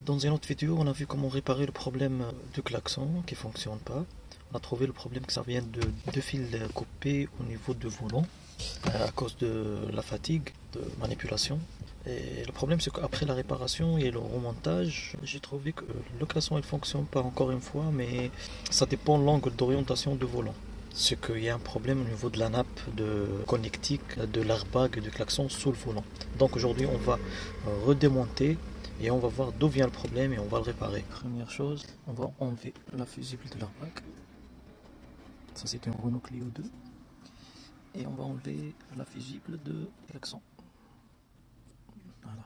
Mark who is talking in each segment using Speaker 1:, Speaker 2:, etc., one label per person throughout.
Speaker 1: Dans une autre vidéo, on a vu comment réparer le problème du klaxon qui ne fonctionne pas. On a trouvé le problème que ça vient de deux fils coupés au niveau du volant à cause de la fatigue de manipulation. Et le problème, c'est qu'après la réparation et le remontage, j'ai trouvé que le klaxon ne fonctionne pas encore une fois, mais ça dépend de l'angle d'orientation du volant. C'est qu'il y a un problème au niveau de la nappe de connectique de l'airbag du klaxon sous le volant. Donc aujourd'hui, on va redémonter et on va voir d'où vient le problème et on va le réparer. Première chose, on va enlever la fusible de l'airbag. Ça, c'est une Renault Clio 2. Et on va enlever la fusible de klaxon. Voilà.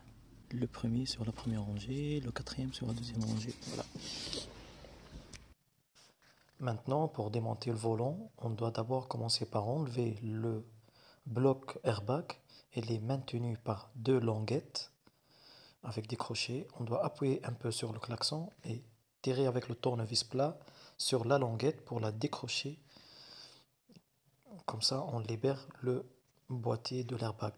Speaker 1: Le premier sur la première rangée, le quatrième sur la deuxième rangée. Voilà. Maintenant, pour démonter le volant, on doit d'abord commencer par enlever le bloc airbag. Il est maintenu par deux languettes avec des crochets. On doit appuyer un peu sur le klaxon et tirer avec le tournevis plat sur la languette pour la décrocher. Comme ça, on libère le boîtier de l'airbag.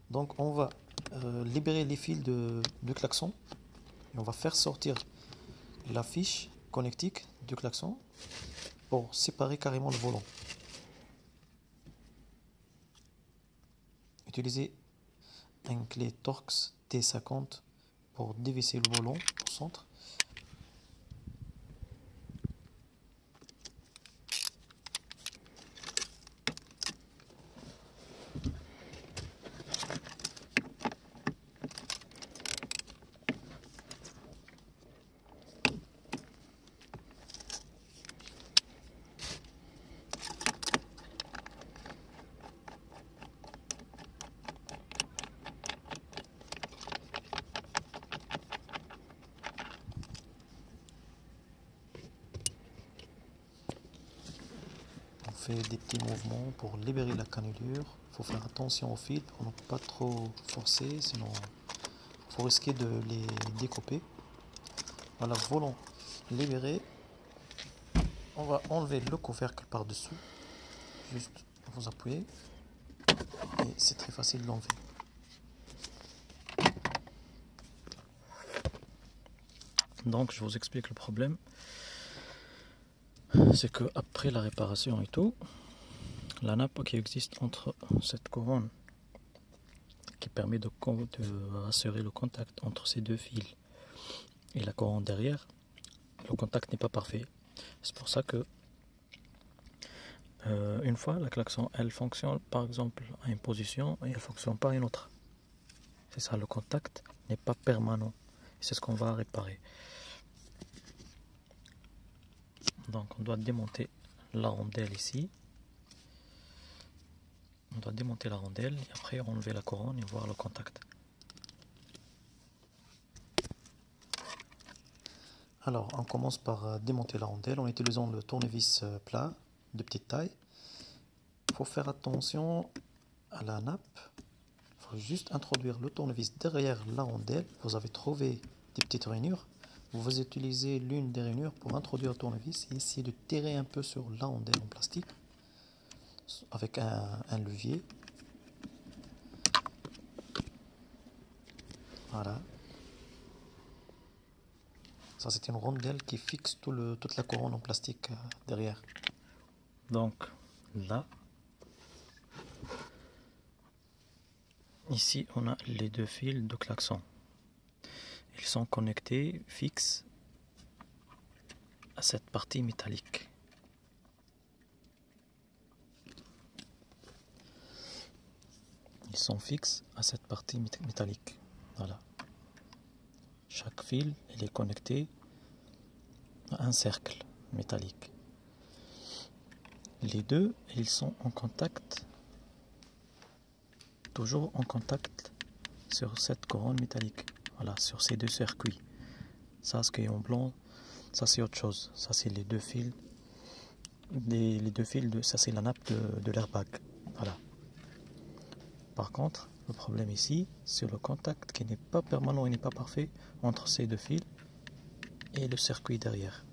Speaker 1: Donc on va libérer les fils du klaxon et on va faire sortir la fiche connectique du klaxon pour séparer carrément le volant. Utilisez une clé Torx T50 pour dévisser le volant au centre. On fait des petits mouvements pour libérer la cannelure. Il faut faire attention aux fils pour ne pas trop forcer, sinon il faut risquer de les découper. Voilà, volant libéré. On va enlever le couvercle par-dessous. Juste vous appuyez et c'est très facile de l'enlever. Donc je vous explique le problème. C'est que après la réparation et tout, la nappe qui existe entre cette couronne qui permet de rassurer le contact entre ces deux fils et la couronne derrière, le contact n'est pas parfait. C'est pour ça que une fois la klaxon elle fonctionne par exemple à une position et elle fonctionne pas à une autre. C'est ça, le contact n'est pas permanent. C'est ce qu'on va réparer. Donc on doit démonter la rondelle ici. On doit démonter la rondelle et après enlever la couronne et voir le contact. Alors, on commence par démonter la rondelle en utilisant le tournevis plat de petite taille. Il faut faire attention à la nappe. Il faut juste introduire le tournevis derrière la rondelle. Vous avez trouvé des petites rainures. Vous utilisez l'une des rainures pour introduire le tournevis et essayer de tirer un peu sur la rondelle en plastique avec un levier. Voilà. Ça, c'est une rondelle qui fixe toute la couronne en plastique derrière. Donc là, ici, on a les deux fils de klaxon. Ils sont connectés fixes à cette partie métallique. Ils sont fixes à cette partie métallique. Voilà. Chaque fil il est connecté à un cercle métallique. Les deux, ils sont en contact, toujours en contact sur cette couronne métallique. Voilà, sur ces deux circuits. Ça, ce qui est en blanc, ça c'est autre chose. Ça c'est les deux fils. Les deux fils ça c'est la nappe de l'airbag. Voilà. Par contre, le problème ici, c'est le contact qui n'est pas permanent et n'est pas parfait entre ces deux fils et le circuit derrière.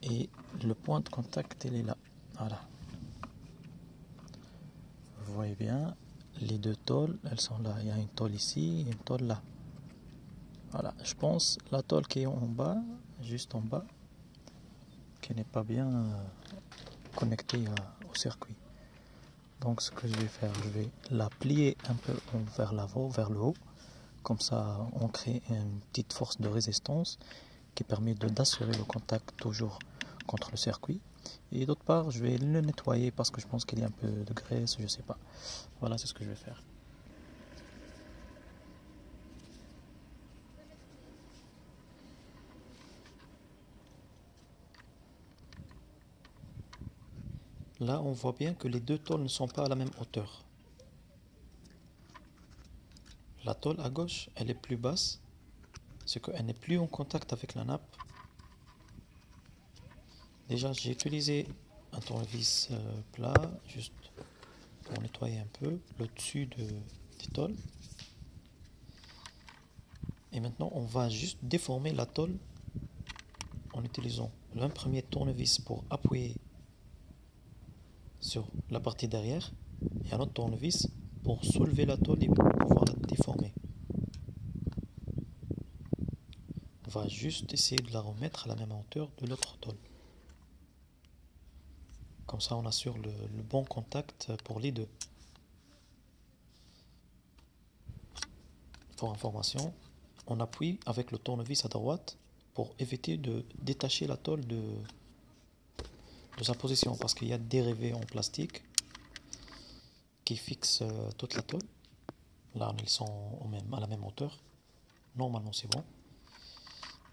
Speaker 1: Et le point de contact, il est là. Voilà. Vous voyez bien, les deux tôles, elles sont là. Il y a une tôle ici et une tôle là. Voilà. Je pense la tôle qui est en bas, juste en bas, qui n'est pas bien connectée au circuit. Donc ce que je vais faire, je vais la plier un peu vers l'avant, vers le haut. Comme ça, on crée une petite force de résistance qui permet d'assurer le contact toujours contre le circuit. Et d'autre part, je vais le nettoyer parce que je pense qu'il y a un peu de graisse, je sais pas. Voilà, c'est ce que je vais faire. Là, on voit bien que les deux tôles ne sont pas à la même hauteur. La tôle à gauche, elle est plus basse, c'est qu'elle n'est plus en contact avec la nappe. Déjà, j'ai utilisé un tournevis plat, juste pour nettoyer un peu le dessus des tôles. Et maintenant, on va juste déformer la tôle en utilisant un premier tournevis pour appuyer sur la partie derrière et un autre tournevis pour soulever la tôle et pouvoir la déformer. On va juste essayer de la remettre à la même hauteur de l'autre tôle. Comme ça, on assure le bon contact pour les deux. Pour information, on appuie avec le tournevis à droite pour éviter de détacher la tôle de sa position parce qu'il y a des dérivés en plastique qui fixent toute la tôle. Là, ils sont à la même hauteur. Normalement, c'est bon.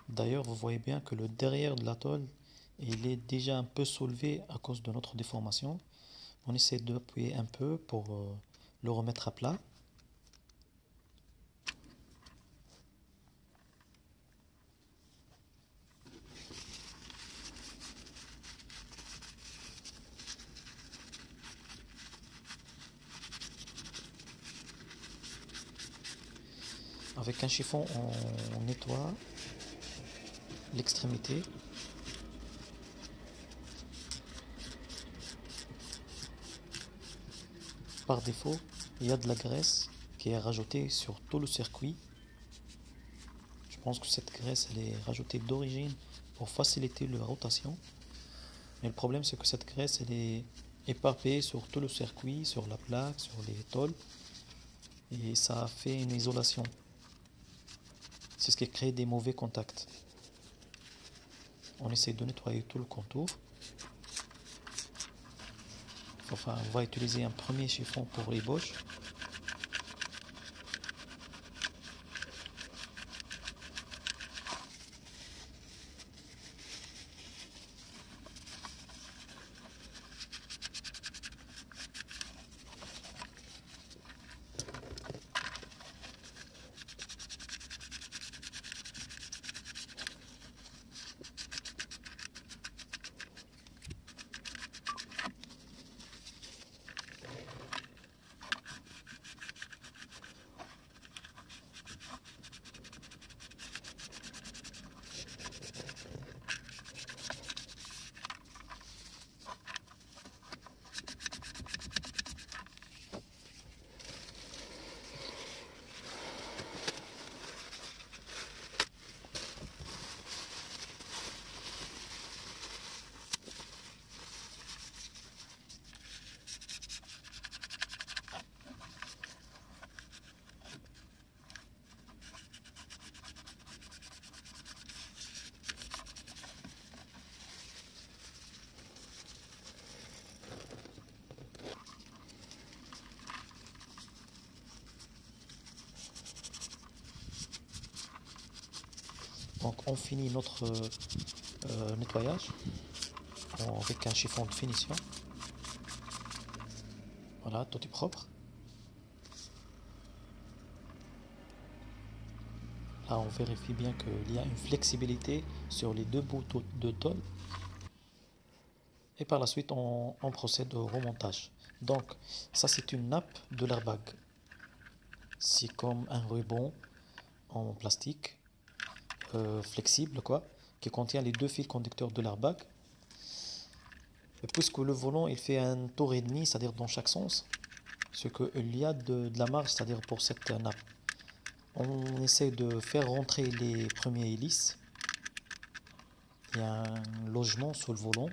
Speaker 1: D'ailleurs, vous voyez bien que le derrière de la tôle, il est déjà un peu soulevé à cause de notre déformation. On essaie d'appuyer un peu pour le remettre à plat. Avec un chiffon, on nettoie l'extrémité. Par défaut, il y a de la graisse qui est rajoutée sur tout le circuit. Je pense que cette graisse elle est rajoutée d'origine pour faciliter la rotation. Mais le problème c'est que cette graisse elle est éparpillée sur tout le circuit, sur la plaque, sur les tôles. Et ça fait une isolation. C'est ce qui crée des mauvais contacts. On essaie de nettoyer tout le contour. Enfin, on va utiliser un premier chiffon pour l'ébauche. Donc on finit notre nettoyage avec un chiffon de finition. Voilà, tout est propre. Là on vérifie bien qu'il y a une flexibilité sur les deux bouts de tôle. Et par la suite on procède au remontage. Donc ça c'est une nappe de l'airbag. C'est comme un ruban en plastique flexible quoi, qui contient les deux fils conducteurs de l'airbag. Et puisque le volant il fait un tour et demi, c'est-à-dire dans chaque sens, ce qu'il y a de la marge, c'est-à-dire pour cette nappe. On essaie de faire rentrer les premiers hélices. Il y a un logement sous le volant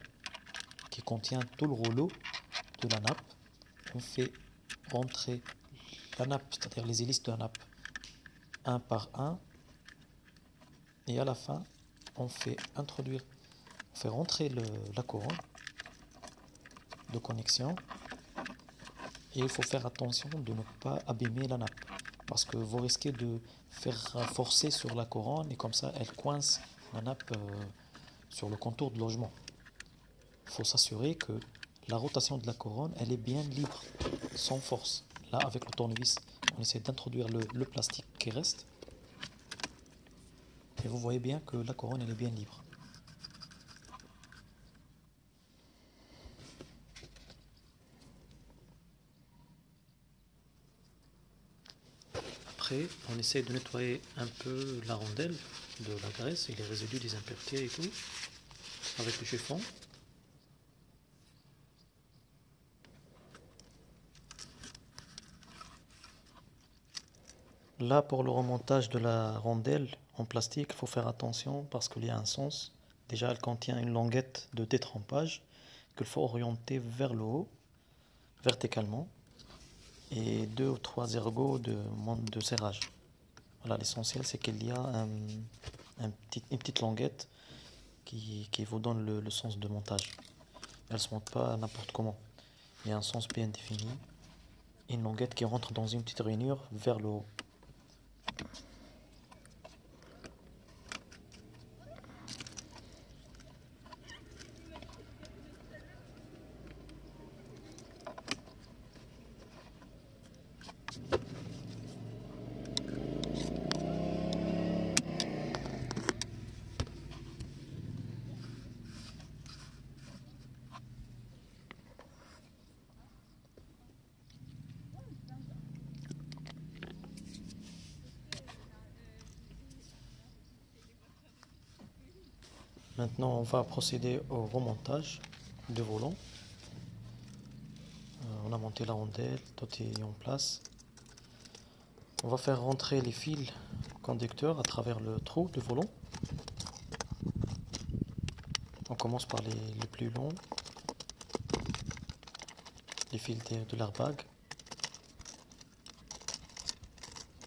Speaker 1: qui contient tout le rouleau de la nappe. On fait rentrer la nappe, c'est-à-dire les hélices de la nappe, un par un. Et à la fin, on fait rentrer la couronne de connexion. Et il faut faire attention de ne pas abîmer la nappe, parce que vous risquez de faire forcer sur la couronne et comme ça elle coince la nappe sur le contour de logement. Il faut s'assurer que la rotation de la couronne elle est bien libre, sans force. Là avec le tournevis on essaie d'introduire le plastique qui reste et vous voyez bien que la couronne elle est bien libre. Après, on essaie de nettoyer un peu la rondelle de la graisse et les résidus des impuretés et tout avec le chiffon. Là, pour le remontage de la rondelle en plastique, il faut faire attention parce qu'il y a un sens. Déjà, elle contient une languette de détrempage qu'il faut orienter vers le haut, verticalement, et 2 ou 3 ergots de serrage. Voilà, l'essentiel c'est qu'il y a une petite languette qui vous donne le sens de montage. Elle ne se monte pas n'importe comment. Il y a un sens bien défini. Une languette qui rentre dans une petite rainure vers le haut. Maintenant, on va procéder au remontage du volant. On a monté la rondelle, tout est en place. On va faire rentrer les fils conducteurs à travers le trou du volant. On commence par les plus longs, les fils de l'airbag.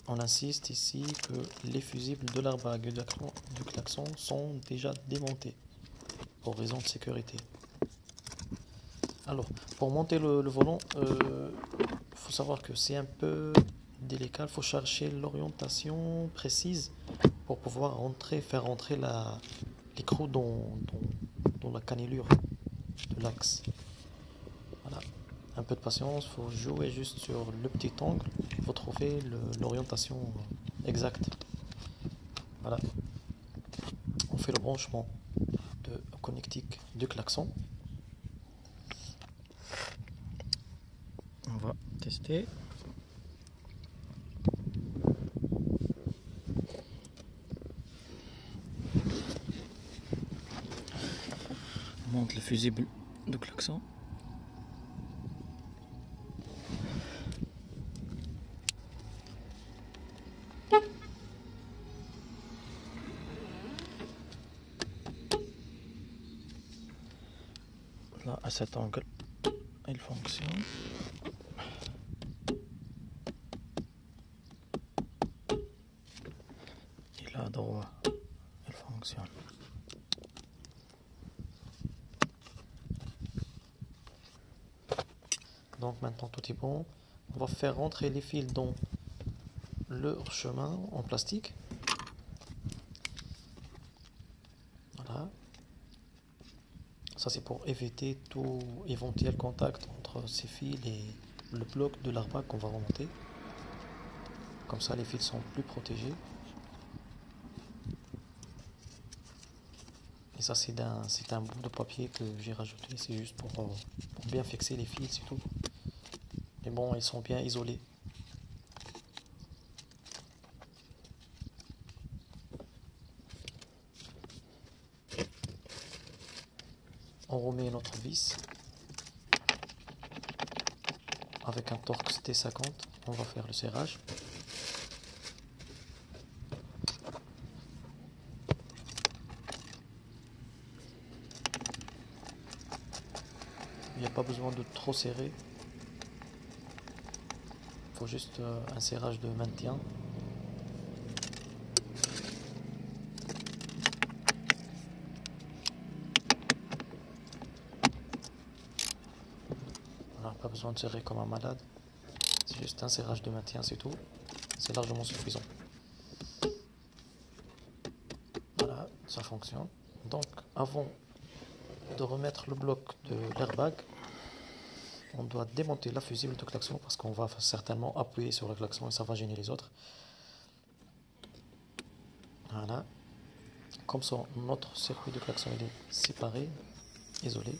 Speaker 1: On insiste ici que les fusibles de l'airbag et du klaxon sont déjà démontés pour raison de sécurité. Alors, pour monter le volant, il faut savoir que c'est un peu délicat. Il faut chercher l'orientation précise pour pouvoir faire rentrer l'écrou dans la cannelure de l'axe. Voilà. Un peu de patience, il faut jouer juste sur le petit angle. Il faut trouver l'orientation exacte. Voilà. On fait le branchement de connectique du klaxon. On va tester. On monte le fusible de klaxon. Là, à cet angle, il fonctionne. Et là, à droite, il fonctionne. Donc maintenant tout est bon. On va faire rentrer les fils dans le chemin en plastique. Ça c'est pour éviter tout éventuel contact entre ces fils et le bloc de l'airbag qu'on va remonter. Comme ça les fils sont plus protégés. Et ça c'est un bout de papier que j'ai rajouté, c'est juste pour bien fixer les fils, c'est tout. Mais bon, ils sont bien isolés. On remet notre vis avec un Torx T50, on va faire le serrage. Il n'y a pas besoin de trop serrer, il faut juste un serrage de maintien. Pas besoin de serrer comme un malade, c'est juste un serrage de maintien, c'est tout, c'est largement suffisant. Voilà, ça fonctionne. Donc avant de remettre le bloc de l'airbag, on doit démonter la fusible de klaxon parce qu'on va certainement appuyer sur le klaxon et ça va gêner les autres. Voilà, comme ça notre circuit de klaxon il est séparé, isolé.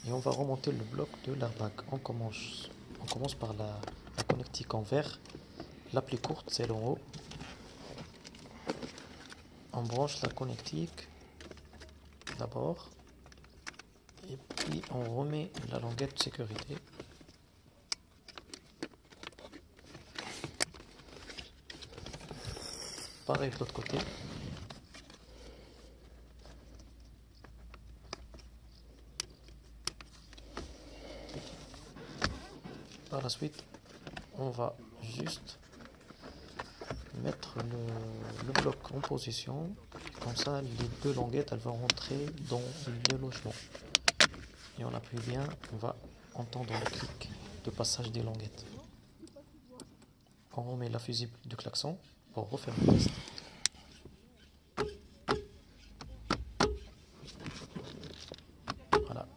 Speaker 1: Et on va remonter le bloc de l'airbag. On commence par la connectique en vert, la plus courte, celle en haut. On branche la connectique d'abord, et puis on remet la languette de sécurité. Pareil de l'autre côté. Par la suite, on va juste mettre le bloc en position, comme ça les deux languettes elles vont rentrer dans le logement. Et on appuie bien, on va entendre le clic de passage des languettes. On remet la fusible du klaxon pour refaire le test. Voilà.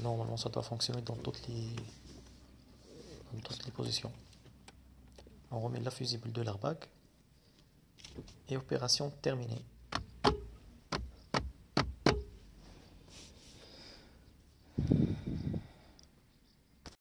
Speaker 1: Normalement ça doit fonctionner dans toutes les positions. On remet la fusible de l'airbag et opération terminée.